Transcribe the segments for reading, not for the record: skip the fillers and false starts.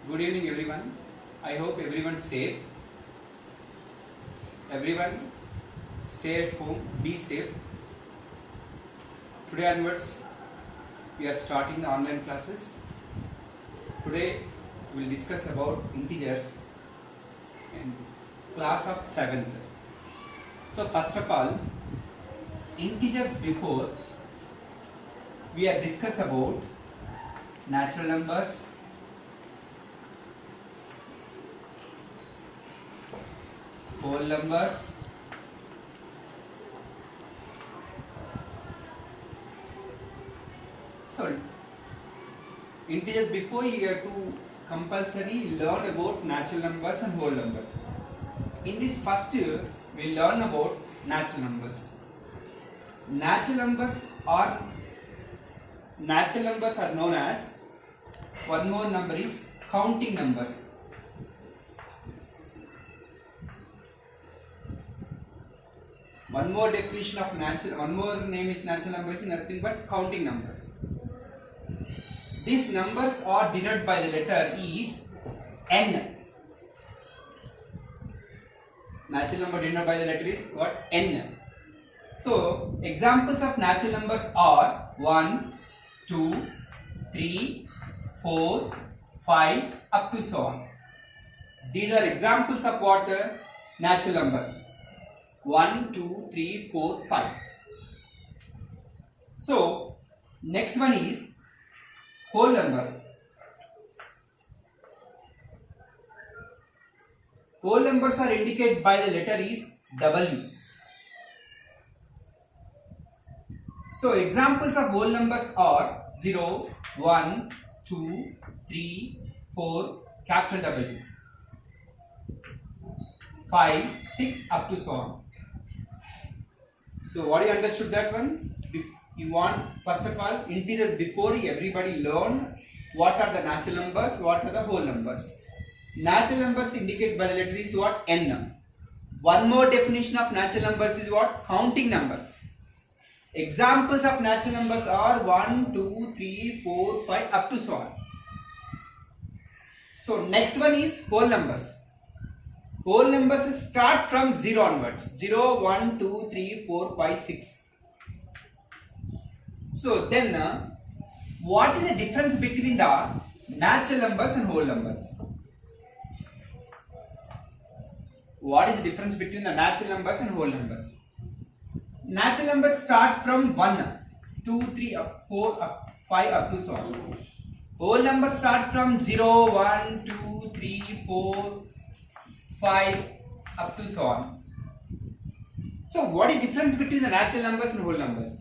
Good evening, everyone. I hope everyone safe. Everyone, stay at home. Be safe. Today onwards, we are starting the online classes. Today, we will discuss about integers and class of 7th. So, first of all, integers before we have discussed about natural numbers, whole numbers, so integers before you have to compulsory learn about natural numbers and whole numbers. In this first year, we learn about natural numbers. Natural numbers are known as, one more number is counting numbers. One more definition of one more name is natural numbers is nothing but counting numbers. These numbers are denoted by the letter is n. Natural number denoted by the letter is what? N. So, examples of natural numbers are 1, 2, 3, 4, 5 up to so on. These are examples of what? Natural numbers. 1, 2, 3, 4, 5. So, next one is whole numbers. Whole numbers are indicated by the letter is W. So, examples of whole numbers are 0, 1, 2, 3, 4, capital W, 5, 6 up to so on. So, what you understood that one? You want, first of all, integers before everybody learn what are the natural numbers, what are the whole numbers. Natural numbers indicated by the letter is what? N. One more definition of natural numbers is what? Counting numbers. Examples of natural numbers are 1, 2, 3, 4, 5 up to so on. So, next one is whole numbers. Whole numbers start from 0 onwards. 0, 1, 2, 3, 4, 5, 6. So then, what is the difference between the natural numbers and whole numbers? What is the difference between the natural numbers and whole numbers? Natural numbers start from 1, 2, 3, 4, 5 up to so on. Whole numbers start from 0, 1, 2, 3, 4, 5 up to so on. So, what is the difference between the natural numbers and whole numbers?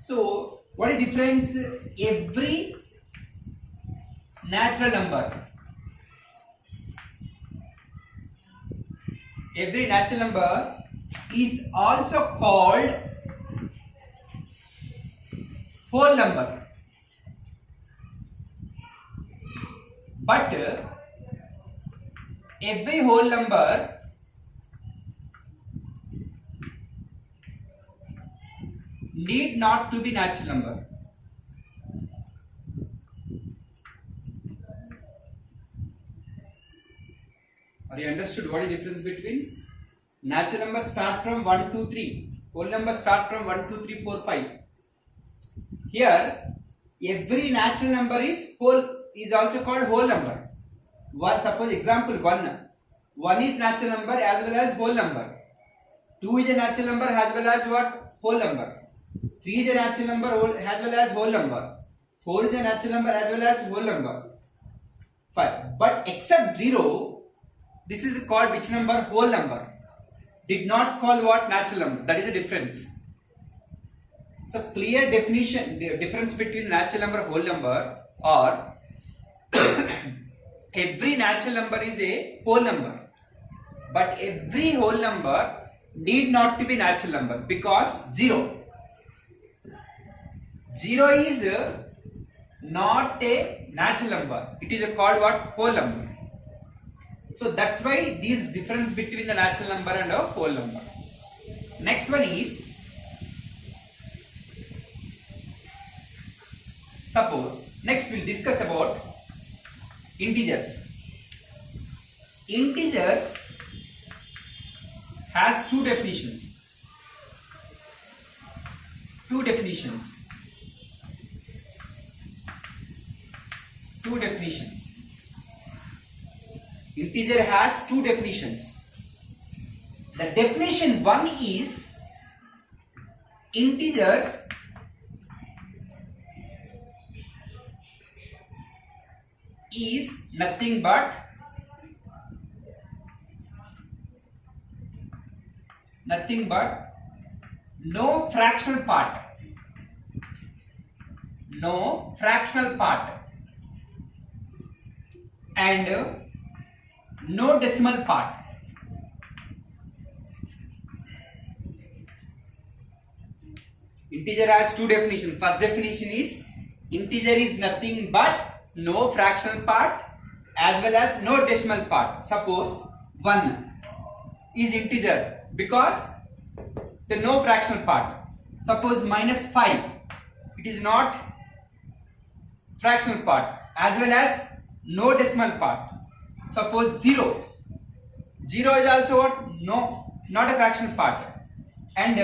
So, what is the difference? Every natural number is also called whole number. But every whole number need not to be natural number. Are you understood what is the difference between natural numbers start from 1, 2, 3, whole numbers start from 1, 2, 3, 4, 5. Here every natural number is also called whole number. One, suppose example 1 is natural number as well as whole number. 2 is a natural number as well as what? Whole number. 3 is a natural number as well as whole number. 4 is a natural number as well as whole number. 5. But except 0, this is called which number? Whole number. Did not call what? Natural number. That is the difference. So clear definition, the difference between natural number and whole number are every natural number is a whole number, but every whole number need not to be natural number because 0 is not a natural number. It is called what? Whole number. So that's why this difference between the natural number and a whole number. Next one is, suppose, next we'll discuss about Integers. Integers has two definitions. Two definitions. Integer has two definitions. The definition one is integers is nothing but no fractional part. No fractional part and no decimal part. Integer has two definitions. First definition is integer is nothing but no fractional part as well as no decimal part. Suppose 1 is integer because the no fractional part. Suppose -5, it is not fractional part as well as no decimal part. Suppose 0 is also what? No, not a fractional part and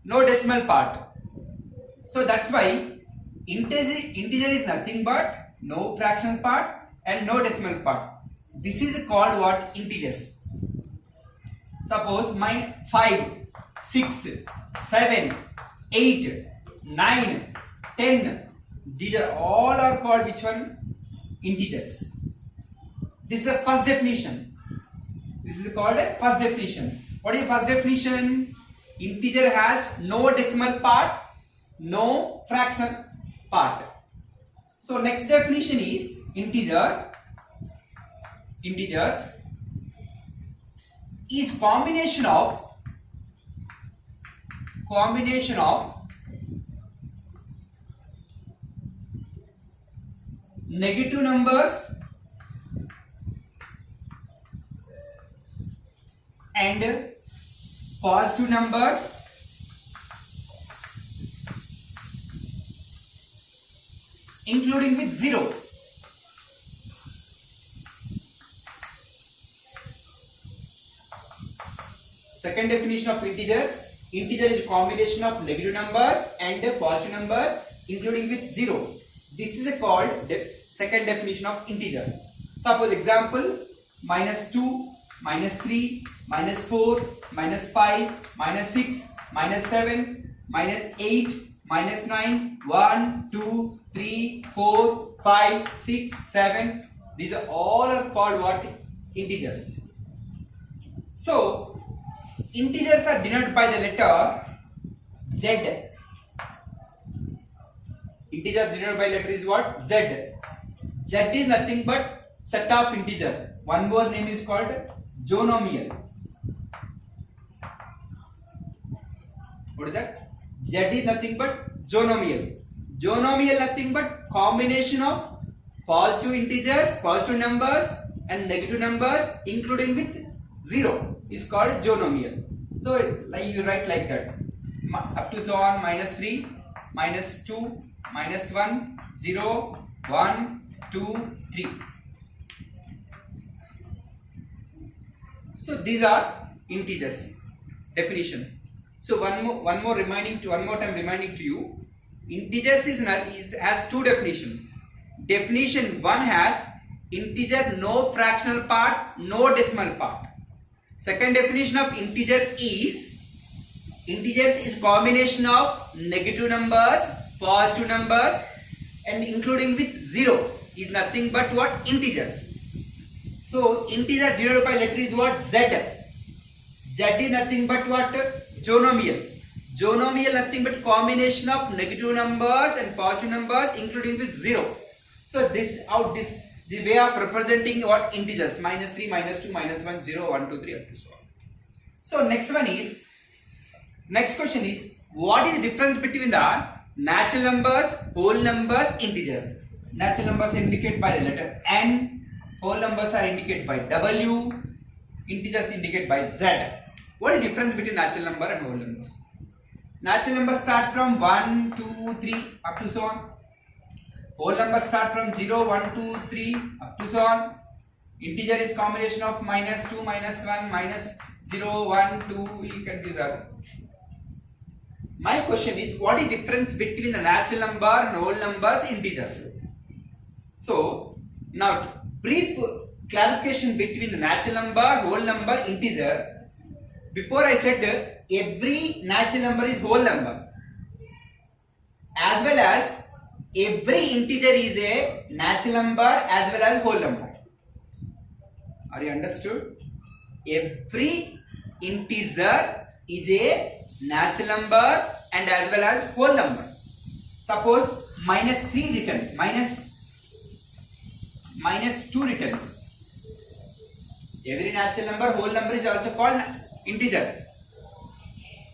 no decimal part. So that's why integer is nothing but no fractional part and no decimal part. This is called what? Integers. Suppose 5, 6, 7, 8, 9, 10. These are all are called which one? Integers. This is the first definition. This is called a first definition. What is the first definition? Integer has no decimal part, no fractional part. So next definition is integers is combination of negative numbers and positive numbers including with 0. Second definition of integer is combination of negative numbers and positive numbers including with 0. This is called second definition of integer. Suppose example -2, -3, -4, -5, -6, -7, -8, -9, 1, 2, 3, 4, 5, 6, 7. These are all are called what? Integers. So integers are denoted by the letter Z. Integers denoted by letter is what? Z. Z is nothing but set of integer. One more name is called zoonomial. What is that? Z is nothing but zoonomial. Zoonomial nothing but combination of positive integers, positive numbers and negative numbers including with 0 is called zoonomial. So like you write like that, up to so on -3, -2, -1, 0, 1, 2, 3. So these are integers definition. So one more time reminding to you, integers has two definitions. Definition 1 has integer no fractional part, no decimal part. Second definition of integers is combination of negative numbers, positive numbers and including with 0 is nothing but what? Integers. So integer denoted by letter is what? Z. Z is nothing but what? Zoonomial. Zoonomial nothing but combination of negative numbers and positive numbers including with 0. So this the way of representing what? Integers. -3, -2, -1, 0, 1, 2, 3 up to so on. So next question is, what is the difference between the natural numbers, whole numbers, integers? Natural numbers are indicated by the letter N, whole numbers are indicated by W, integers indicated by Z. What is the difference between natural number and whole numbers? Natural numbers start from 1, 2, 3 up to so on. Whole number start from 0, 1, 2, 3 up to so on. Integer is combination of minus 2, minus 1, minus 0, 1, 2. You can resolve. My question is, what is the difference between the natural number and whole numbers, integers? So now brief clarification between the natural number, whole number, integer. Before I said every natural number is whole number, as well as every integer is a natural number as well as whole number. Are you understood? Every integer is a natural number and as well as whole number. Suppose minus 3 written, minus 2 written. Every natural number, whole number is also called integer.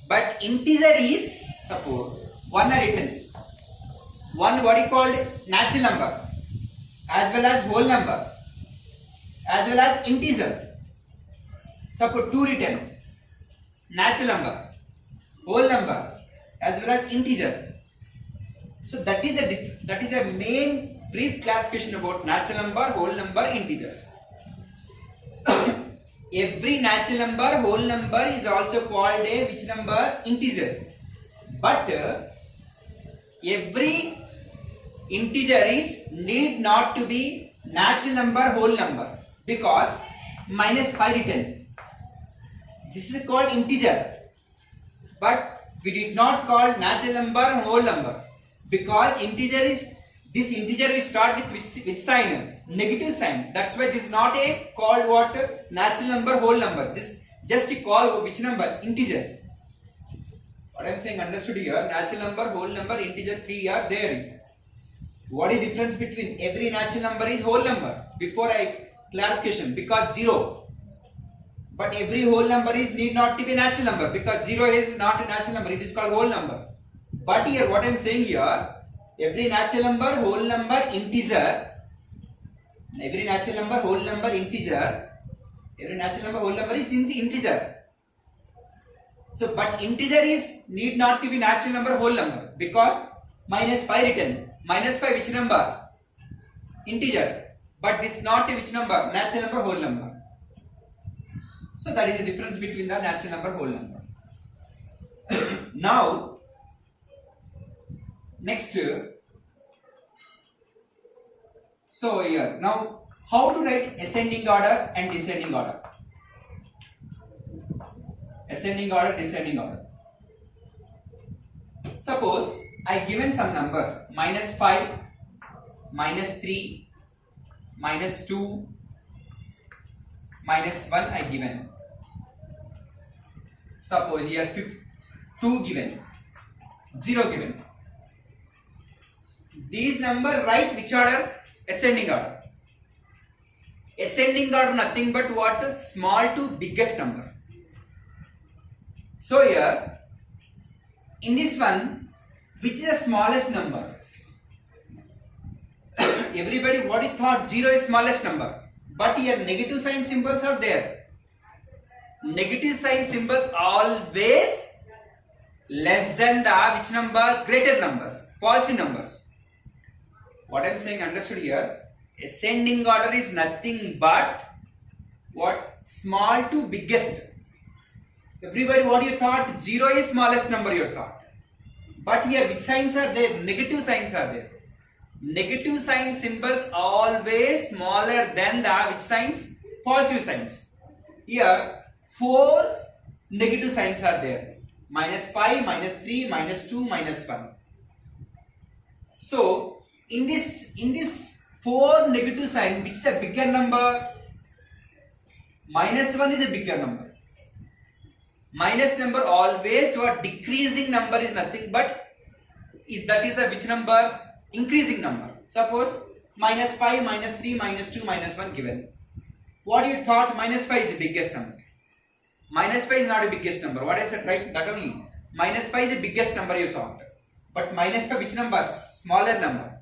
But integer is, suppose 1 are written. 1 what is called natural number as well as whole number as well as integer. Suppose 2 written, natural number, whole number as well as integer. So that is a main brief clarification about natural number, whole number, integers. Every natural number, whole number is also called a which number? Integer. But every integer is need not to be natural number, whole number, because minus 5 written. This is called integer. But we did not call natural number and whole number, because integer is, this integer will start with which sign? Negative sign. That's why this is not a called what? Natural number, whole number. Just to call which number? Integer. What I am saying, understood here? Natural number, whole number, integer, 3 are there. What is the difference between every natural number is whole number? Before I clarification, because 0. But every whole number is need not to be natural number, because 0 is not a natural number, it is called whole number. But here what I am saying here, every natural number, whole number, integer, every natural number, whole number, integer, every natural number, whole number is in the integer. So but integer is need not to be natural number, whole number, because minus 5 written. Minus 5 which number? Integer. But this not a which number? Natural number, whole number. So that is the difference between the natural number, whole number. Now next, so here now how to write ascending order and descending order? Ascending order, descending order. Suppose I given some numbers minus 5, minus 3, minus 2, minus 1 I given. Suppose here 2 given, 0 given. These number write which order? Ascending order. Ascending order nothing but what? Small to biggest number. So here in this one, which is the smallest number? Everybody what you thought? 0 is smallest number. But here negative sign symbols are there. Negative sign symbols always less than the which number? Greater numbers, positive numbers. What I am saying, understood here? Ascending order is nothing but what? Small to biggest. Everybody what you thought? 0 is smallest number you thought. But here which signs are there? Negative signs are there. Negative sign symbols always smaller than the which signs? Positive signs. Here 4 negative signs are there. Minus 5, minus 3, minus 2, minus 1. So in this 4 negative sign, which is the bigger number? Minus 1 is a bigger number. Minus number always what? Decreasing number is nothing but that is a which number? Increasing number. Suppose minus 5, minus 3, minus 2, minus 1 given. What you thought? Minus 5 is the biggest number. Minus 5 is not the biggest number. What I said, right? That only. Minus 5 is the biggest number you thought. But minus 5 which number? Smaller number.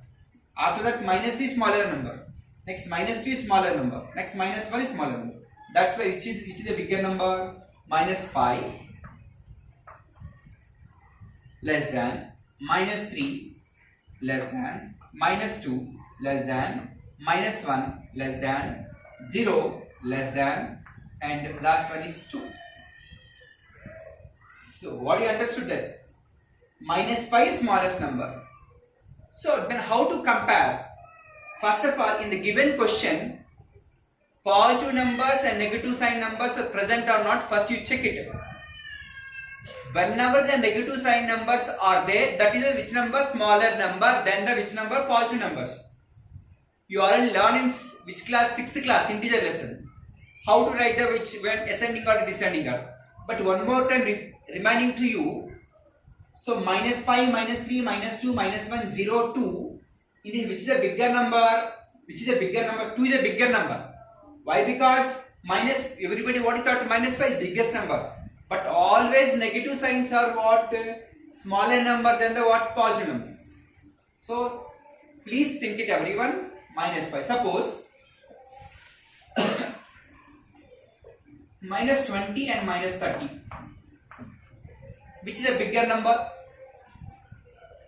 After that minus 3 is smaller number. Next minus 2 is smaller number. Next minus 1 is smaller number. That's why which is the bigger number? Minus 5 less than minus 3 less than -2 less than, -1 less than, 0 less than, and last one is 2. So what you understood that? -5 is smallest number. So then how to compare? First of all, in the given question, positive numbers and negative sign numbers are present or not, first you check it. Whenever the negative sign numbers are there, that is a which number smaller number than the which number positive numbers. You already learned in which class? 6th class, integer lesson. How to write the which when ascending or descending order. But one more time reminding to you. So -5, -3, -2, -1, 0, 2. In this, which is a bigger number? Which is a bigger number? 2 is a bigger number. Why? Because everybody what you thought -5 is biggest number. But always negative signs are what? Smaller number than the what? Positive numbers. So please think it everyone. -5. Suppose -20 and -30. Which is a bigger number?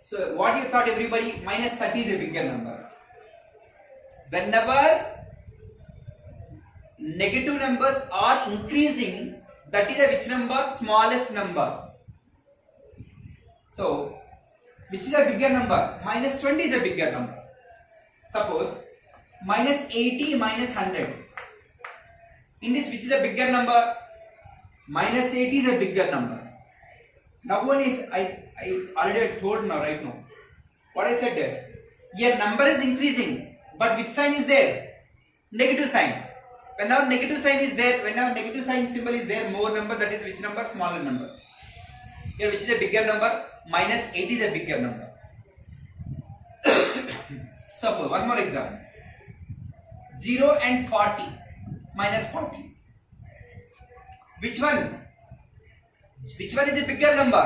So what you thought everybody? -30 is a bigger number. Whenever negative numbers are increasing, that is a which number? Smallest number. So which is a bigger number? -20 is a bigger number. Suppose -80, -100. In this, which is a bigger number? -80 is a bigger number. Now one is I already told now right now. What I said there? Here number is increasing, but which sign is there? Negative sign. Whenever negative sign is there, whenever negative sign symbol is there, more number, that is which number? Smaller number. Here which is a bigger number? -80 is a bigger number. Suppose one more example. 0 and 40. -40. Which one? Which one is a bigger number?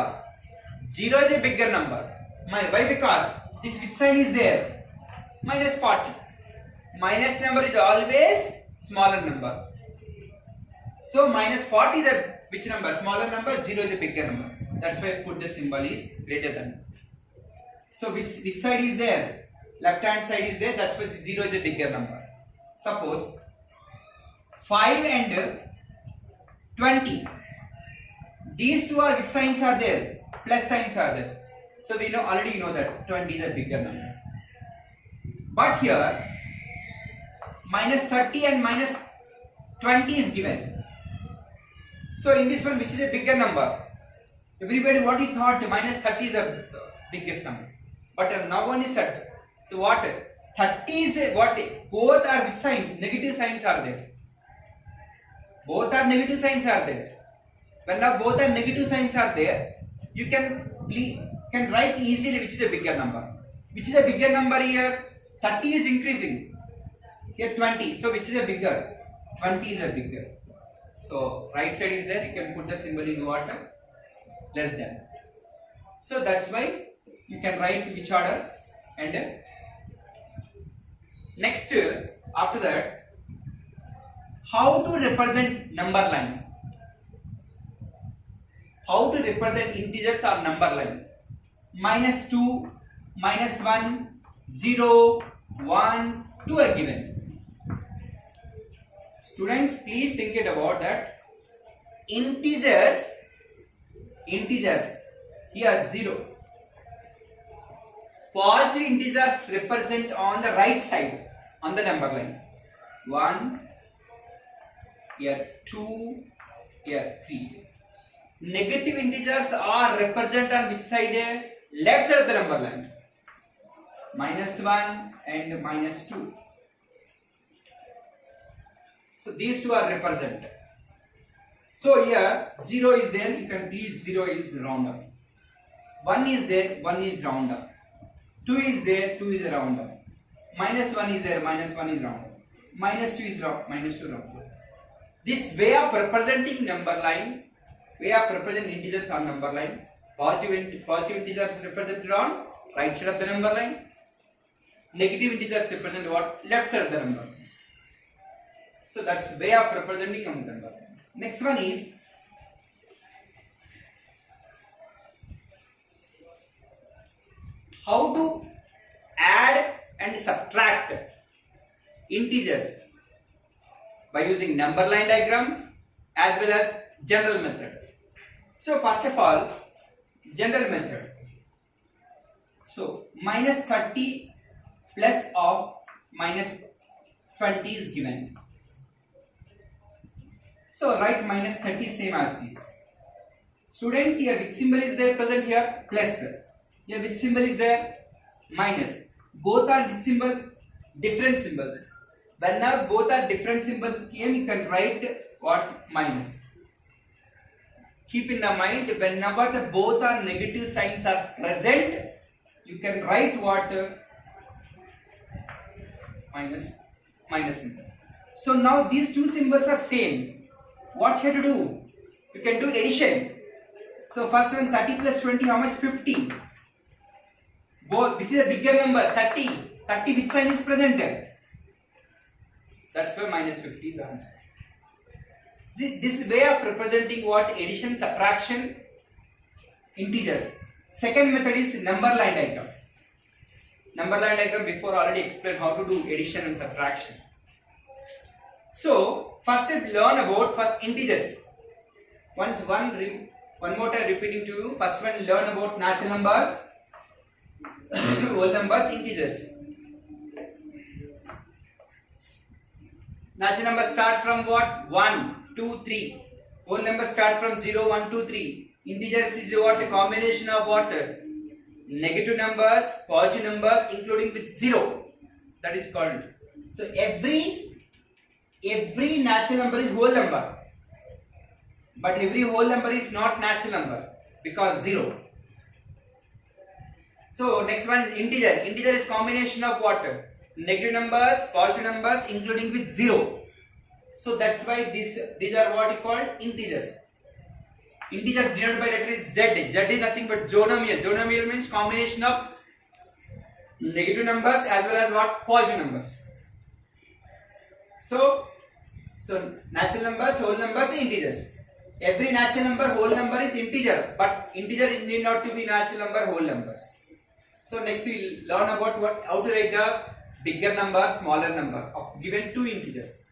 0 is a bigger number. Why? Because this which sign is there? -40. Minus number is always smaller number. So -40 is a which number? Smaller number. 0 is a bigger number. That's why I put the symbol is greater than. So which side is there? Left hand side is there. That's why 0 is a bigger number. Suppose 5 and 20. These two are which signs are there? Plus signs are there. So we already know that 20 is a bigger number. But here -30 and -20 is given. So in this one, which is a bigger number? Everybody what he thought -30 is a biggest number. But now one is said. So what? 30 is a what? Both are which signs? Negative signs are there. Both are negative signs are there. When now both are negative signs are there, you can write easily which is a bigger number. Which is a bigger number here? 30 is increasing. Here 20. So which is a bigger? 20 is a bigger. So right side is there. You can put the symbol is what? Less than. So that's why you can write which order. And next, after that, how to represent number line? How to represent integers or number line? -2, -1, 0, 1, 2 are given. Students, please think it about that. Integers, here 0. Positive integers represent on the right side, on the number line. 1, here 2, here 3. Negative integers are represent on which side? Left side of the number line. -1 and -2. So these two are represented. So here 0 is there, you can read 0 is round up. 1 is there, 1 is round up. 2 is there, 2 is a round up. -1 is there, -1 is round up. -2 is round, -2 round up. This way of representing number line, way of representing integers on number line. Positive integers represented on right side of the number line. Negative integers represented what? Left side of the number line. So that's way of representing on the number line. Next one is how to add and subtract integers by using number line diagram as well as general method. So first of all, general method. So minus 30 plus of minus 20 is given. So write minus 30 same as this. Students, here which symbol is there present here? Plus. Here which symbol is there? Minus. Both are which symbols? Different symbols. Whenever both are different symbols came, you can write what? Minus. Keep in the mind, whenever the both are negative signs are present, you can write what? Minus symbol. So now these two symbols are same. What you have to do? You can do addition. So first one, 30 plus 20, how much? 50. Both, which is a bigger number? 30. 30, which sign is present there? That's why minus 50 is answer. This way of representing what? Addition, subtraction, integers. Second method is number line diagram. Number line diagram before already explained how to do addition and subtraction. So first learn about first integers. One more time repeating to you. First one, learn about natural numbers, whole numbers, integers. Natural numbers start from what? 1, 2, 3. Whole numbers start from 0, 1, 2, 3. Integers is what? A combination of what? Negative numbers, positive numbers, including with 0. That is called. So every natural number is whole number. But every whole number is not natural number because 0. So next one is integer. Integer is combination of what? Negative numbers, positive numbers, including with 0. So that's why these are what you call integers. Integer denoted by letter is Z. Z is nothing but zoonomial. Zoonomial means combination of negative numbers as well as what? Positive numbers. So natural numbers, whole numbers, integers. Every natural number, whole number is integer, but integer need not to be natural number, whole numbers. So next we learn about how to write the bigger number, smaller number of given two integers.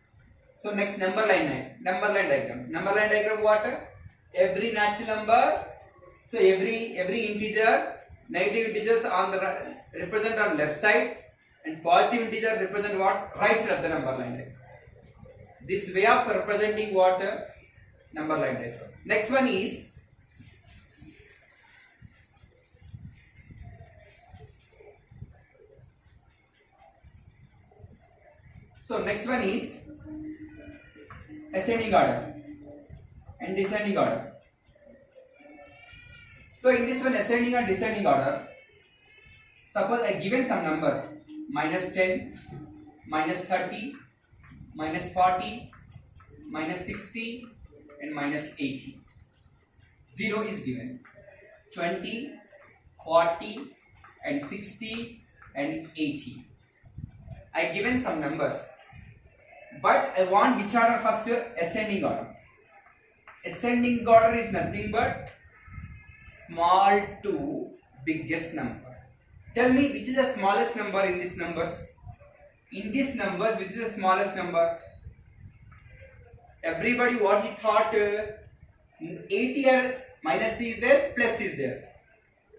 So next number line diagram. Number line diagram what? Every natural number. So every integer, negative integers on the represent on left side, and positive integer represent what? Right side of the number line diagram. This way of representing what? Number line diagram. Next one is ascending order and descending order. So in this one, ascending and descending order, suppose I given some numbers minus 10, minus 30, minus 40, minus 60 and minus 80. 0 is given. 20, 40 and 60 and 80. I given some numbers, but I want which order first? Ascending order. Ascending order is nothing but small to biggest number. Tell me which is the smallest number in these numbers? In these numbers, which is the smallest number? Everybody what he thought 80 as minus c is there, plus c is there.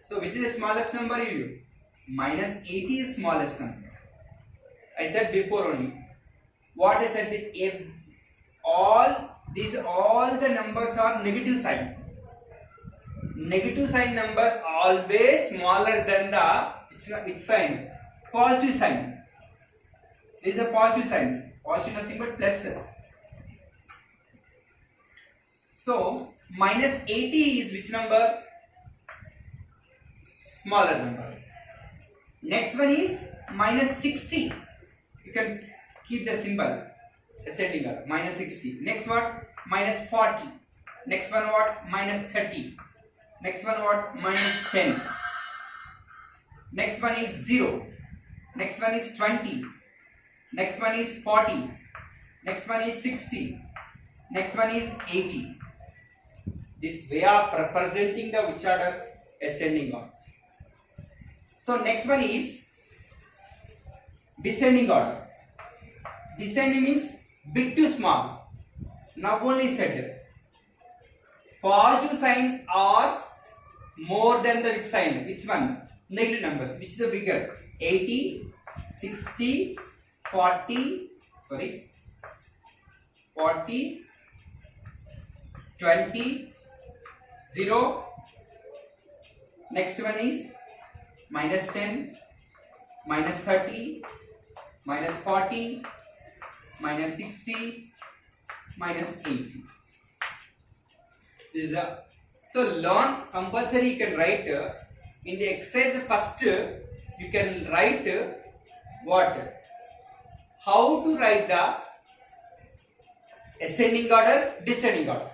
So which is the smallest number in you? Minus 80 is smallest number. I said before only. What I said, if all the numbers are negative sign. Negative sign numbers always smaller than the which sign? Positive sign. This is a positive sign. Positive nothing but plus. So minus 80 is which number? Smaller number. Next one is minus 60. You can keep the symbol ascending order. Minus 60. Next one minus 40. Next one what? Minus 30. Next one what? Minus 10. Next one is 0. Next one is 20. Next one is 40. Next one is 60. Next one is 80. This way of representing the which order? Ascending order. So next one is descending order. Descending means big to small. Now only said positive signs are more than the which sign? Which one? Negative numbers. Which is the bigger? 80, 60, 40, 20, 0. Next one is minus 10, minus 30, minus 40, minus 60, minus 80. This is the, so learn compulsory. You can write in the exercise first. You can write what? How to write the ascending order, descending order,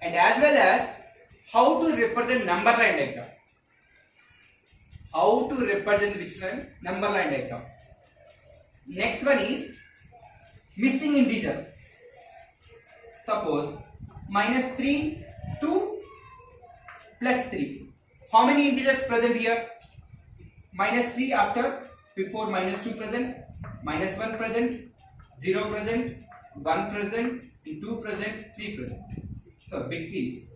and as well as how to represent number line diagram. How to represent which one? Number line diagram. Next one is missing integer. Suppose minus 3 to plus 3. How many integers present here? Minus 3 after, before minus 2 present, minus 1 present, 0 present, 1 present, 2 present, 3 present. So between.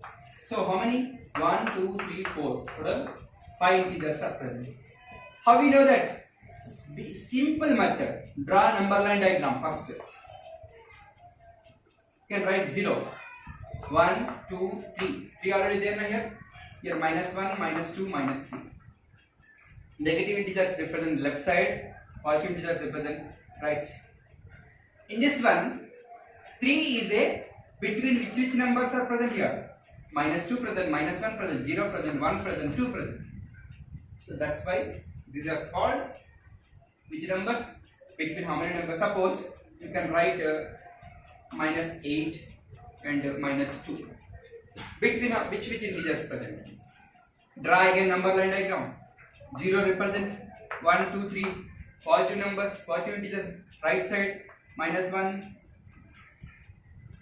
So how many? 1, 2, 3, 4. Total 5 integers are present. How we know that? The simple method. Draw number line diagram first. You can write 0. 1, 2, 3. 3 already there now here. Here minus 1, minus 2, minus 3. Negative integers represent left side. Positive integers represent right side. In this one, 3 is a between which numbers are present here? Minus 2 present, minus 1 present, 0 present, 1 present, 2 present. So that's why these are called which numbers? Between how many numbers? Suppose you can write minus 8 and minus 2. Between which integers present? Draw again number line diagram. 0 represent 1, 2, 3. Positive numbers, positive integers, right side. Minus 1,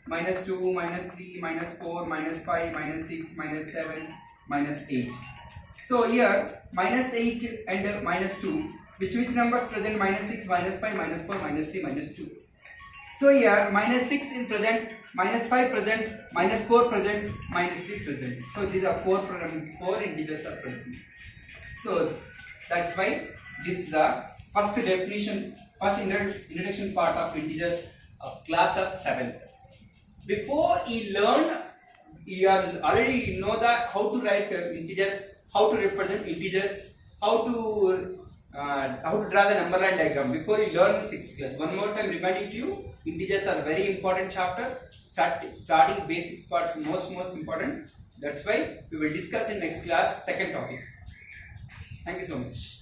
minus 2, minus 3, minus 4, minus 5, minus 6, minus 7, minus 8. So here minus 8 and minus 2. Which numbers present? Minus 6, minus 5, minus 4, minus 3, minus 2. So here minus 6 in present, minus 5 present, minus 4 present, minus 3 present. So these are 4 integers are present. So that's why this is the first definition, first introduction part of integers of class of 7th. Before you learn, you already know that how to write integers, how to represent integers, how to draw the number line diagram. Before you learn in 6th class. One more time reminding to you, integers are very important chapter. Starting basics parts most important. That's why we will discuss in next class second topic. Thank you so much.